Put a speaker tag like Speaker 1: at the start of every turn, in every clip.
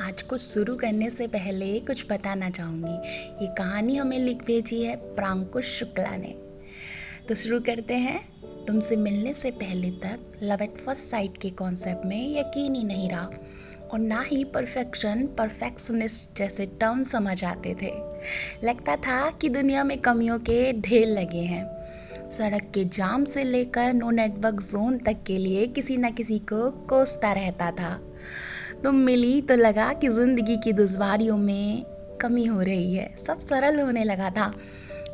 Speaker 1: आज को शुरू करने से पहले कुछ बताना चाहूँगी। ये कहानी हमें लिख भेजी है प्रांकुश शुक्ला ने। तो शुरू करते हैं। तुमसे मिलने से पहले तक लव एट फर्स्ट साइट के कॉन्सेप्ट में यकीन ही नहीं रहा और ना ही परफेक्शनिस्ट जैसे टर्म समझ आते थे। लगता था कि दुनिया में कमियों के ढेर लगे हैं। सड़क के जाम से लेकर नो नेटवर्क जोन तक के लिए किसी न किसी को कोसता रहता था। तुम मिली तो लगा कि ज़िंदगी की दुश्वारियों में कमी हो रही है, सब सरल होने लगा था।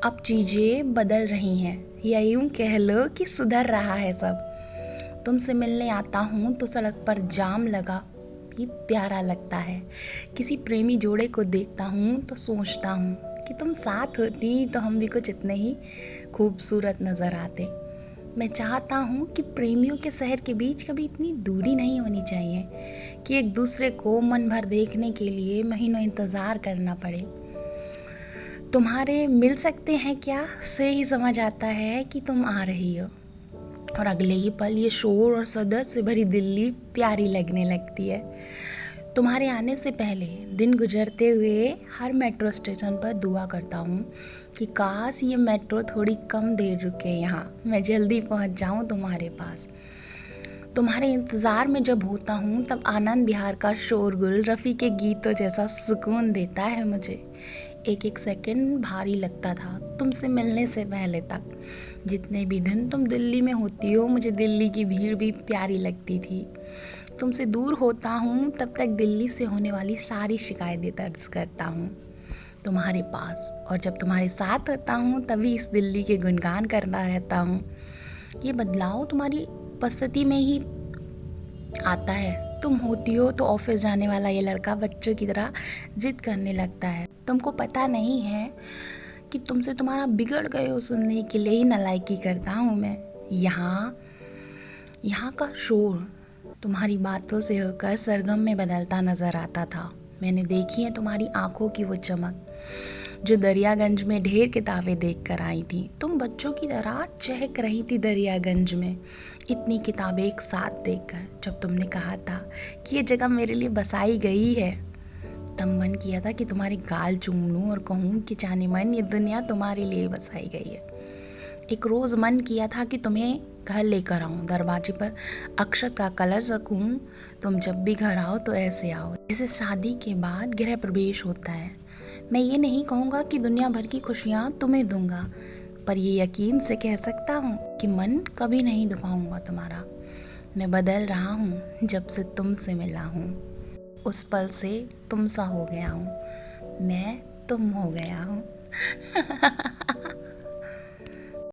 Speaker 1: अब चीज़ें बदल रही हैं, या यूँ कह लो कि सुधर रहा है सब। तुमसे मिलने आता हूँ तो सड़क पर जाम लगा भी प्यारा लगता है। किसी प्रेमी जोड़े को देखता हूँ तो सोचता हूँ कि तुम साथ होती तो हम भी कुछ इतने ही खूबसूरत नज़र आते। मैं चाहता हूँ कि प्रेमियों के शहर के बीच कभी इतनी दूरी नहीं होनी चाहिए कि एक दूसरे को मन भर देखने के लिए महीनों इंतज़ार करना पड़े। तुम्हारे मिल सकते हैं क्या से ही समझ आता है कि तुम आ रही हो, और अगले ही पल ये शोर और सदर से भरी दिल्ली प्यारी लगने लगती है। तुम्हारे आने से पहले दिन गुजरते हुए हर मेट्रो स्टेशन पर दुआ करता हूँ कि काश ये मेट्रो थोड़ी कम देर रुके, यहाँ मैं जल्दी पहुँच जाऊँ तुम्हारे पास। तुम्हारे इंतज़ार में जब होता हूँ तब आनंद विहार का शोरगुल रफ़ी के गीतों जैसा सुकून देता है मुझे। एक एक सेकंड भारी लगता था तुमसे मिलने से पहले तक। जितने भी दिन तुम दिल्ली में होती हो मुझे दिल्ली की भीड़ भी प्यारी लगती थी। तुमसे दूर होता हूँ तब तक दिल्ली से होने वाली सारी शिकायतें दर्ज करता हूँ तुम्हारे पास, और जब तुम्हारे साथ होता हूँ तभी इस दिल्ली के गुणगान करना रहता हूँ। ये बदलाव तुम्हारी उपस्थिति में ही आता है। तुम होती हो तो ऑफिस जाने वाला ये लड़का बच्चों की तरह जिद करने लगता है। तुमको पता नहीं है कि तुमसे तुम्हारा बिगड़ गए हो सुनने के लिए ही नालायकी करता हूँ मैं। यहाँ का शोर तुम्हारी बातों से होकर सरगम में बदलता नज़र आता था। मैंने देखी है तुम्हारी आंखों की वो चमक जो दरियागंज में ढेर किताबें देख कर आई थी। तुम बच्चों की तरह चहक रही थी दरियागंज में इतनी किताबें एक साथ देखकर। जब तुमने कहा था कि ये जगह मेरे लिए बसाई गई है, तब मन किया था कि तुम्हारे गाल चूम लूं और कहूँ कि जाने मन ये दुनिया तुम्हारे लिए बसाई गई है। एक रोज़ मन किया था कि तुम्हें घर लेकर आऊँ, दरवाजे पर अक्षत का कलश रखूँ, तुम जब भी घर आओ तो ऐसे आओ जैसे शादी के बाद गृह प्रवेश होता है। मैं ये नहीं कहूँगा कि दुनिया भर की खुशियाँ तुम्हें दूंगा, पर ये यकीन से कह सकता हूँ कि मन कभी नहीं दुखाऊंगा तुम्हारा। मैं बदल रहा हूँ जब से तुमसे मिला हूँ, उस पल से तुम सा हो गया हूँ, मैं तुम हो गया हूँ।